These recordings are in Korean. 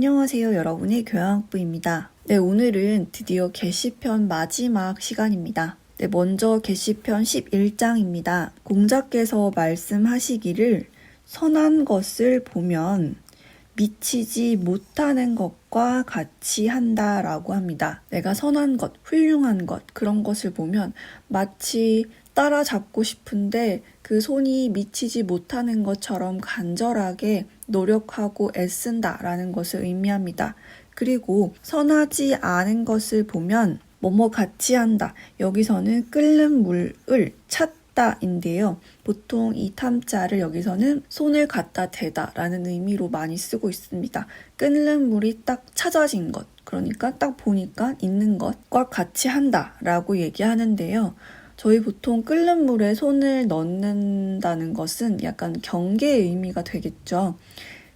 안녕하세요. 여러분의 교양학부입니다. 네, 오늘은 드디어 개시편 마지막 시간입니다. 네, 먼저 개시편 11장입니다. 공자께서 말씀하시기를 선한 것을 보면 미치지 못하는 것과 같이 한다라고 합니다. 내가 선한 것, 훌륭한 것, 그런 것을 보면 마치 따라잡고 싶은데 그 손이 미치지 못하는 것처럼 간절하게 노력하고 애쓴다라는 것을 의미합니다. 그리고 선하지 않은 것을 보면 뭐뭐 같이 한다. 여기서는 끓는 물을 찾다인데요. 보통 이 탐자를 여기서는 손을 갖다 대다 라는 의미로 많이 쓰고 있습니다. 끓는 물이 딱 찾아진 것, 그러니까 딱 보니까 있는 것과 같이 한다 라고 얘기하는데요. 저희 보통 끓는 물에 손을 넣는다는 것은 약간 경계의 의미가 되겠죠.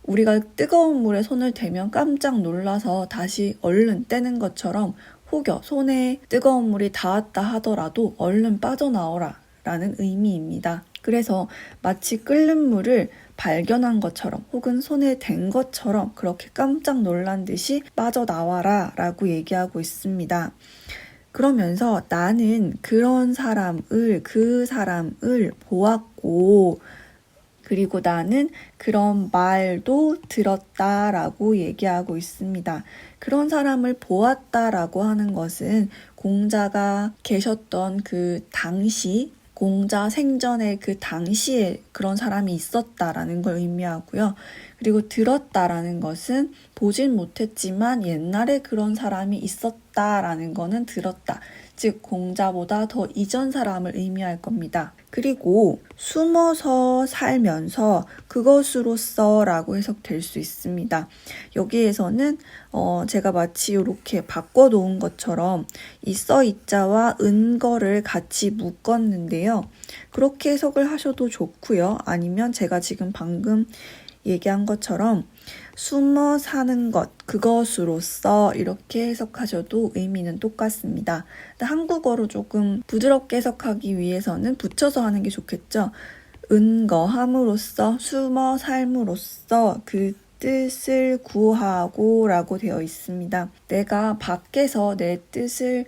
우리가 뜨거운 물에 손을 대면 깜짝 놀라서 다시 얼른 떼는 것처럼 혹여 손에 뜨거운 물이 닿았다 하더라도 얼른 빠져나오라 라는 의미입니다. 그래서 마치 끓는 물을 발견한 것처럼 혹은 손에 댄 것처럼 그렇게 깜짝 놀란 듯이 빠져나와라 라고 얘기하고 있습니다. 그러면서 나는 그 사람을 보았고 그리고 나는 그런 말도 들었다라고 얘기하고 있습니다. 그런 사람을 보았다라고 하는 것은 공자가 계셨던 그 당시, 공자 생전의 그 당시에 그런 사람이 있었다라는 걸 의미하고요. 그리고 들었다라는 것은 보진 못했지만 옛날에 그런 사람이 있었다라는 거는 들었다. 즉 공자보다 더 이전 사람을 의미할 겁니다. 그리고 숨어서 살면서 그것으로써 라고 해석될 수 있습니다. 여기에서는 제가 마치 이렇게 바꿔놓은 것처럼 이 써있자와 은거를 같이 묶었는데요. 그렇게 해석을 하셔도 좋고요. 아니면 제가 지금 방금 얘기한 것처럼 숨어 사는 것, 그것으로써 이렇게 해석하셔도 의미는 똑같습니다. 근데 한국어로 조금 부드럽게 해석하기 위해서는 붙여서 하는 게 좋겠죠. 은거함으로써, 숨어 삶으로써 그 뜻을 구하고 라고 되어 있습니다. 내가 밖에서 내 뜻을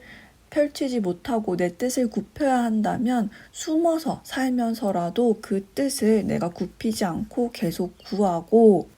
펼치지 못하고 내 뜻을 굽혀야 한다면 숨어서 살면서라도 그 뜻을 내가 굽히지 않고 계속 구하고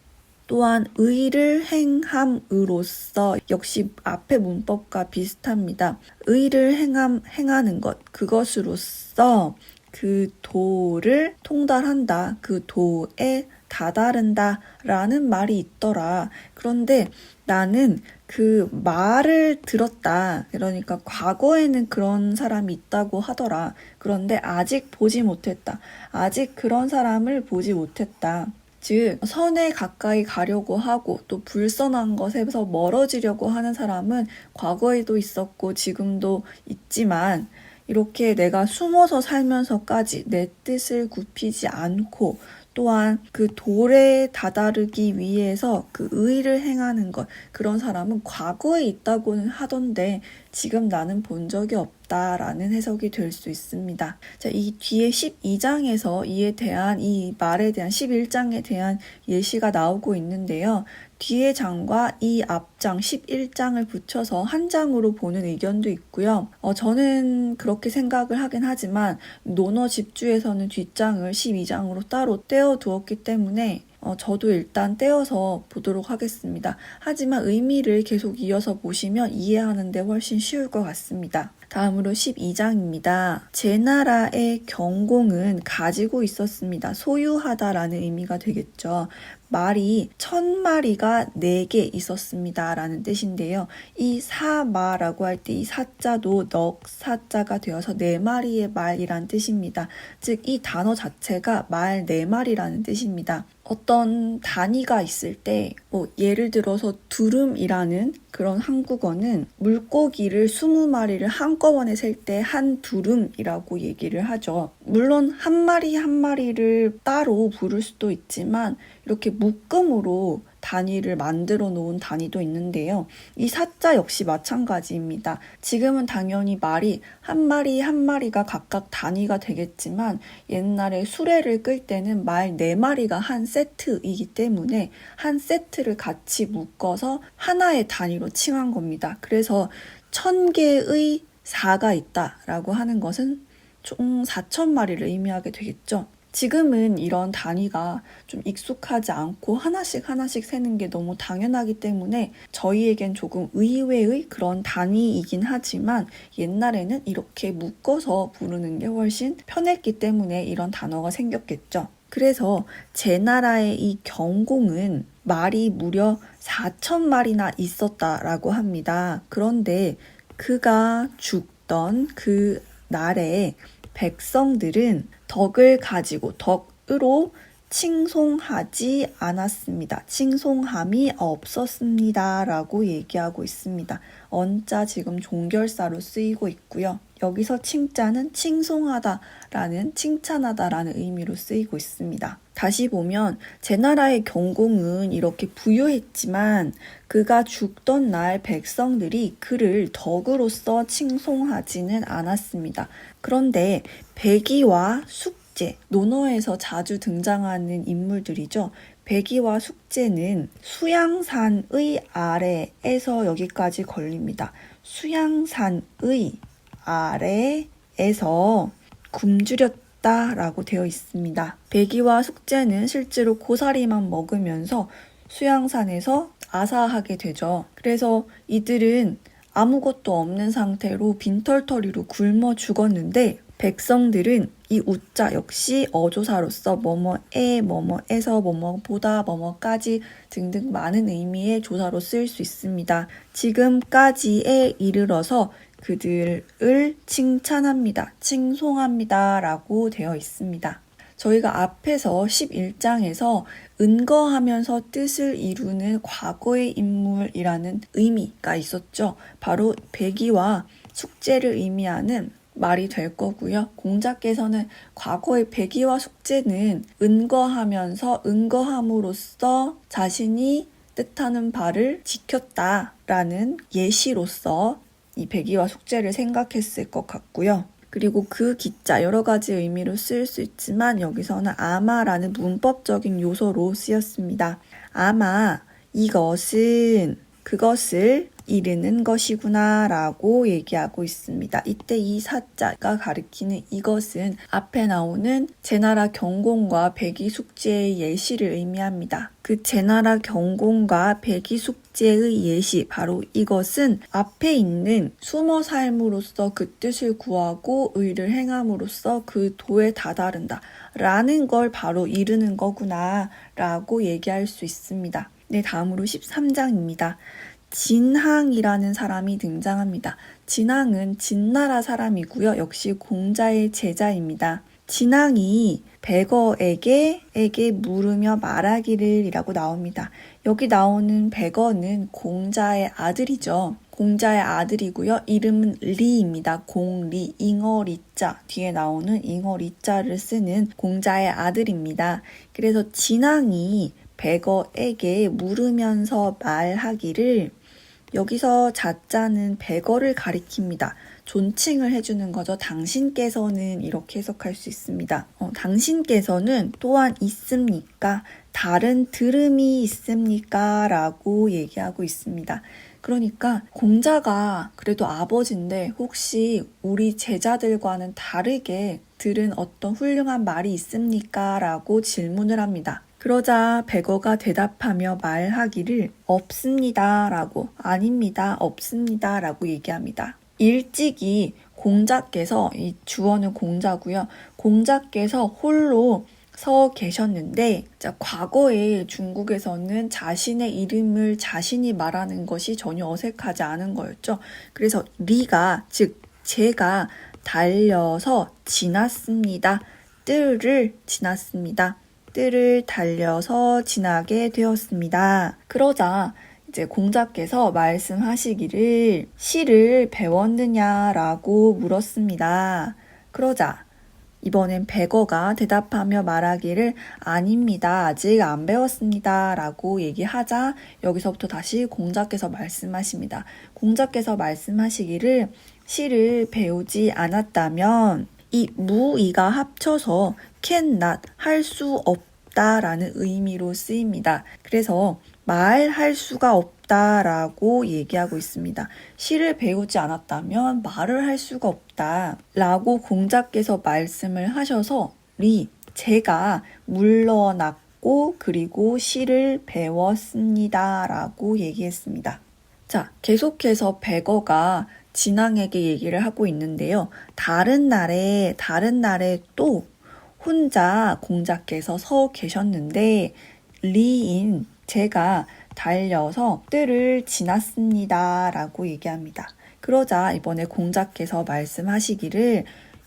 또한 의를 행함으로써 역시 앞의 문법과 비슷합니다. 의를 행하는 것, 그것으로써 그 도를 통달한다. 그 도에 다다른다 라는 말이 있더라. 그런데 나는 그 말을 들었다. 그러니까 과거에는 그런 사람이 있다고 하더라. 그런데 아직 보지 못했다. 아직 그런 사람을 보지 못했다. 즉 선에 가까이 가려고 하고 또 불선한 것에서 멀어지려고 하는 사람은 과거에도 있었고 지금도 있지만 이렇게 내가 숨어서 살면서까지 내 뜻을 굽히지 않고 또한 그 도에 다다르기 위해서 그 의를 행하는 것, 그런 사람은 과거에 있다고는 하던데 지금 나는 본 적이 없다라는 해석이 될 수 있습니다. 자, 이 뒤에 12장에서 이 말에 대한 11장에 대한 예시가 나오고 있는데요. 뒤의 장과 이 앞장 11장을 붙여서 한 장으로 보는 의견도 있고요. 저는 그렇게 생각을 하긴 하지만 논어 집주에서는 뒷장을 12장으로 따로 떼어두었기 때문에 저도 일단 떼어서 보도록 하겠습니다. 하지만 의미를 계속 이어서 보시면 이해하는 데 훨씬 쉬울 것 같습니다. 다음으로 12장입니다. 제 나라의 경공은 가지고 있었습니다. 소유하다라는 의미가 되겠죠. 말이 1000마리가 4개 있었습니다 라는 뜻인데요. 이 사마라고 할 때 이 사자도 넉사자가 되어서 4마리의 말이란 뜻입니다. 즉 이 단어 자체가 말 4마리라는 뜻입니다. 어떤 단위가 있을 때 예를 들어서 두름이라는 그런 한국어는 물고기를 20마리를 한꺼번에 셀 때 한 두름이라고 얘기를 하죠. 물론 한 마리 한 마리를 따로 부를 수도 있지만 이렇게 묶음으로 단위를 만들어 놓은 단위도 있는데요. 이 사자 역시 마찬가지입니다. 지금은 당연히 말이 한 마리 한 마리가 각각 단위가 되겠지만 옛날에 수레를 끌 때는 말 4마리가 한 세트이기 때문에 한 세트를 같이 묶어서 하나의 단위로 칭한 겁니다. 그래서 1000개의 4가 있다라고 하는 것은 총 4000마리를 의미하게 되겠죠. 지금은 이런 단위가 좀 익숙하지 않고 하나씩 세는 게 너무 당연하기 때문에 저희에겐 조금 의외의 그런 단위이긴 하지만 옛날에는 이렇게 묶어서 부르는 게 훨씬 편했기 때문에 이런 단어가 생겼겠죠. 그래서 제나라의 이 경공은 말이 무려 4000마리나 있었다라고 합니다. 그런데 그가 죽던 그 날에 백성들은 덕을 가지고 덕으로 칭송하지 않았습니다. 칭송함이 없었습니다. 라고 얘기하고 있습니다. 언자 지금 종결사로 쓰이고 있고요. 여기서 칭자는 칭송하다라는 칭찬하다라는 의미로 쓰이고 있습니다. 다시 보면 제나라의 경공은 이렇게 부유했지만 그가 죽던 날 백성들이 그를 덕으로서 칭송하지는 않았습니다. 그런데 백이와 숙제, 논어에서 자주 등장하는 인물들이죠. 백이와 숙제는 수양산의 아래에서 여기까지 걸립니다. 수양산의 아래에서 굶주렸다라고 되어 있습니다. 백이와 숙제는 실제로 고사리만 먹으면서 수양산에서 아사하게 되죠. 그래서 이들은 아무것도 없는 상태로 빈털터리로 굶어 죽었는데 백성들은 이 우자 역시 어조사로서 뭐뭐에, 뭐뭐에서, 뭐뭐보다, 뭐뭐까지 등등 많은 의미의 조사로 쓰일 수 있습니다. 지금까지에 이르러서 그들을 칭찬합니다. 칭송합니다. 라고 되어 있습니다. 저희가 앞에서 11장에서 은거하면서 뜻을 이루는 과거의 인물이라는 의미가 있었죠. 바로 백이와 숙제를 의미하는 말이 될 거고요. 공자께서는 과거의 백이와 숙제는 은거하면서 은거함으로써 자신이 뜻하는 바를 지켰다라는 예시로서 이 백이와 숙제를 생각했을 것 같고요. 그리고 그 기자 여러 가지 의미로 쓰일 수 있지만 여기서는 아마라는 문법적인 요소로 쓰였습니다. 아마 이것은 그것을 이르는 것이구나 라고 얘기하고 있습니다. 이때 이 사자가 가리키는 이것은 앞에 나오는 제나라 경공과 백이숙제의 예시를 의미합니다. 그 제나라 경공과 백이숙제의 예시, 바로 이것은 앞에 있는 숨어 삶으로써 그 뜻을 구하고 의를 행함으로써 그 도에 다다른다 라는 걸 바로 이르는 거구나 라고 얘기할 수 있습니다. 네, 다음으로 13장입니다. 진항이라는 사람이 등장합니다. 진항은 진나라 사람이고요. 역시 공자의 제자입니다. 진항이 백어에게 물으며 말하기를 이라고 나옵니다. 여기 나오는 백어는 공자의 아들이죠. 공자의 아들이고요. 이름은 리입니다. 공리, 잉어리자, 뒤에 나오는 잉어리자를 쓰는 공자의 아들입니다. 그래서 진항이 백어에게 물으면서 말하기를, 여기서 자자는 백어를 가리킵니다. 존칭을 해주는 거죠. 당신께서는 이렇게 해석할 수 있습니다. 당신께서는 또한 있습니까? 다른 들음이 있습니까? 라고 얘기하고 있습니다. 그러니까 공자가 그래도 아버지인데 혹시 우리 제자들과는 다르게 들은 어떤 훌륭한 말이 있습니까? 라고 질문을 합니다. 그러자 백어가 대답하며 말하기를 없습니다 라고, 아닙니다, 없습니다 라고 얘기합니다. 일찍이 공자께서, 이 주어는 공자고요. 공자께서 홀로 서 계셨는데, 과거에 중국에서는 자신의 이름을 자신이 말하는 것이 전혀 어색하지 않은 거였죠. 그래서 리가, 즉 제가 달려서 지났습니다. 뜰을 지났습니다. 뜰을 달려서 지나게 되었습니다. 그러자 이제 공자께서 말씀하시기를 시를 배웠느냐라고 물었습니다. 그러자 이번엔 백어가 대답하며 말하기를 아닙니다. 아직 안 배웠습니다. 라고 얘기하자 여기서부터 다시 공자께서 말씀하십니다. 공자께서 말씀하시기를 시를 배우지 않았다면 이 무이가 합쳐서 can not 할 수 없다라는 의미로 쓰입니다. 그래서 말할 수가 없다라고 얘기하고 있습니다. 시를 배우지 않았다면 말을 할 수가 없다라고 공자께서 말씀을 하셔서 제가 물러났고 그리고 시를 배웠습니다라고 얘기했습니다. 자, 계속해서 백어가 진앙에게 얘기를 하고 있는데요. 다른 날에 또 혼자 공자께서 서 계셨는데 리인 제가 달려서 뜰을 지났습니다 라고 얘기합니다. 그러자 이번에 공자께서 말씀하시기를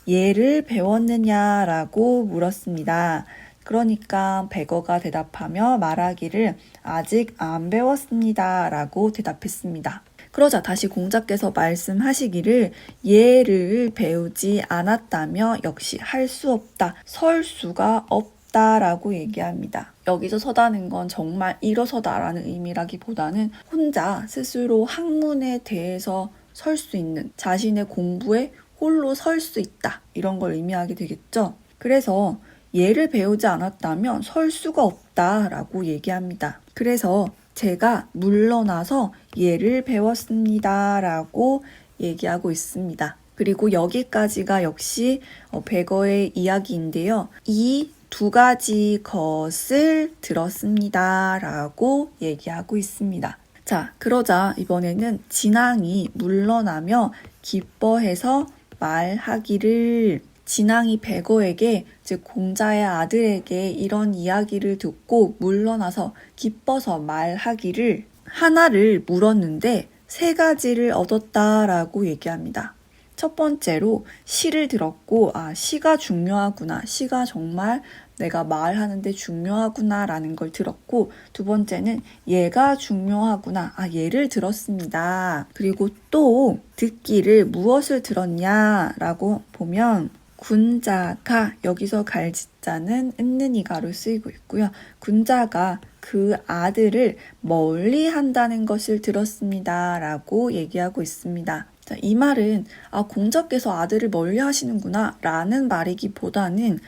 예를 배웠느냐라고 물었습니다. 그러니까 백어가 대답하며 말하기를 아직 안 배웠습니다 라고 대답했습니다. 그러자 다시 공자께서 말씀하시기를 예를 배우지 않았다며 역시 할 수 없다, 설 수가 없다라고 얘기합니다. 여기서 서다는 건 정말 일어서다라는 의미라기보다는 혼자 스스로 학문에 대해서 설 수 있는, 자신의 공부에 홀로 설 수 있다, 이런 걸 의미하게 되겠죠. 그래서 예를 배우지 않았다면 설 수가 없다라고 얘기합니다. 그래서 제가 물러나서 예를 배웠습니다 라고 얘기하고 있습니다. 그리고 여기까지가 역시 백어의 이야기인데요. 이 두 가지 것을 들었습니다 라고 얘기하고 있습니다. 자, 그러자 이번에는 진앙이 물러나며 기뻐해서 말하기를, 진앙이 백어에게, 즉 공자의 아들에게 이런 이야기를 듣고 물러나서 기뻐서 말하기를 하나를 물었는데 세 가지를 얻었다라고 얘기합니다. 첫 번째로 시를 들었고 시가 중요하구나, 시가 정말 내가 말하는데 중요하구나 라는 걸 들었고, 두 번째는 예가 중요하구나, 예를 들었습니다. 그리고 또 듣기를 무엇을 들었냐 라고 보면 군자가, 여기서 갈지자는 은는이가로 쓰이고 있고요. 군자가 그 아들을 멀리 한다는 것을 들었습니다 라고 얘기하고 있습니다. 자, 이 말은 공자께서 아들을 멀리 하시는구나 라는 말이기보다는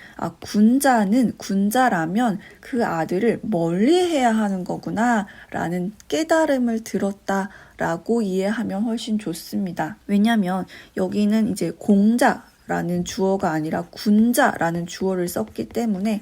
군자라면 그 아들을 멀리 해야 하는 거구나 라는 깨달음을 들었다 라고 이해하면 훨씬 좋습니다. 왜냐하면 여기는 이제 공자라는 주어가 아니라 군자라는 주어를 썼기 때문에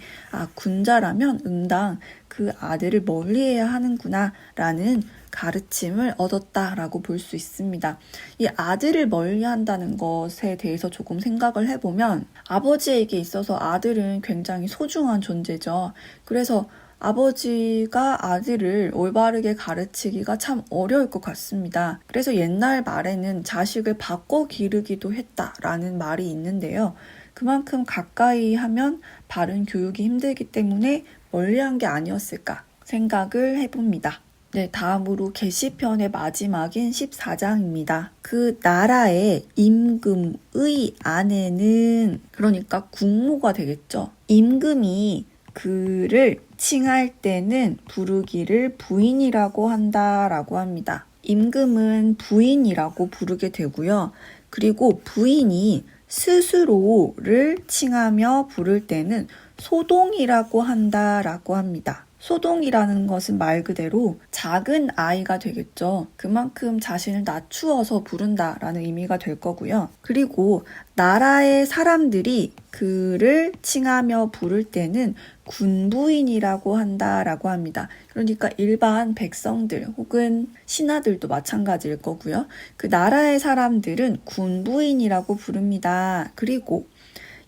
군자라면 응당 그 아들을 멀리해야 하는구나 라는 가르침을 얻었다라고 볼 수 있습니다. 이 아들을 멀리한다는 것에 대해서 조금 생각을 해보면 아버지에게 있어서 아들은 굉장히 소중한 존재죠. 그래서 아버지가 아들을 올바르게 가르치기가 참 어려울 것 같습니다. 그래서 옛날 말에는 자식을 바꿔 기르기도 했다라는 말이 있는데요. 그만큼 가까이 하면 바른 교육이 힘들기 때문에 멀리한 게 아니었을까 생각을 해봅니다. 네, 다음으로 계시편의 마지막인 14장입니다. 그 나라의 임금의 아내는, 그러니까 국모가 되겠죠. 임금이 그를 칭할 때는 부르기를 부인이라고 한다라고 합니다. 임금은 부인이라고 부르게 되고요. 그리고 부인이 스스로를 칭하며 부를 때는 소동이라고 한다라고 합니다. 소동이라는 것은 말 그대로 작은 아이가 되겠죠. 그만큼 자신을 낮추어서 부른다라는 의미가 될 거고요. 그리고 나라의 사람들이 그를 칭하며 부를 때는 군부인이라고 한다라고 합니다. 그러니까 일반 백성들 혹은 신하들도 마찬가지일 거고요. 그 나라의 사람들은 군부인이라고 부릅니다. 그리고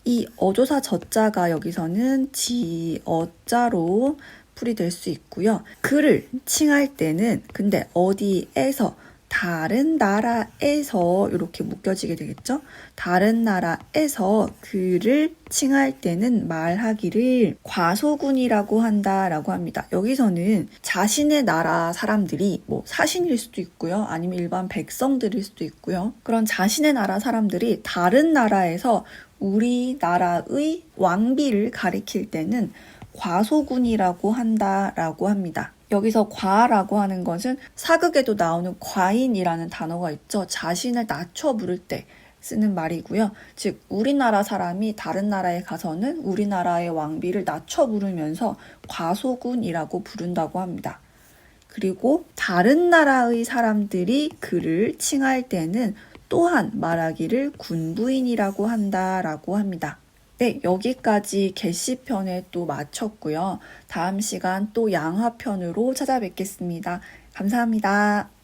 이 어조사 저자가 여기서는 지어자로 풀이될 수 있고요. 그를 칭할 때는 근데 어디에서 다른 나라에서 이렇게 묶여지게 되겠죠? 다른 나라에서 그를 칭할 때는 말하기를 과소군이라고 한다라고 합니다. 여기서는 자신의 나라 사람들이 뭐 사신일 수도 있고요. 아니면 일반 백성들일 수도 있고요. 그런 자신의 나라 사람들이 다른 나라에서 우리나라의 왕비를 가리킬 때는 과소군이라고 한다라고 합니다. 여기서 과라고 하는 것은 사극에도 나오는 과인이라는 단어가 있죠. 자신을 낮춰 부를 때 쓰는 말이고요. 즉 우리나라 사람이 다른 나라에 가서는 우리나라의 왕비를 낮춰 부르면서 과소군이라고 부른다고 합니다. 그리고 다른 나라의 사람들이 그를 칭할 때는 또한 말하기를 군부인이라고 한다라고 합니다. 네, 여기까지 개시편에 또 마쳤고요. 다음 시간 또 양화편으로 찾아뵙겠습니다. 감사합니다.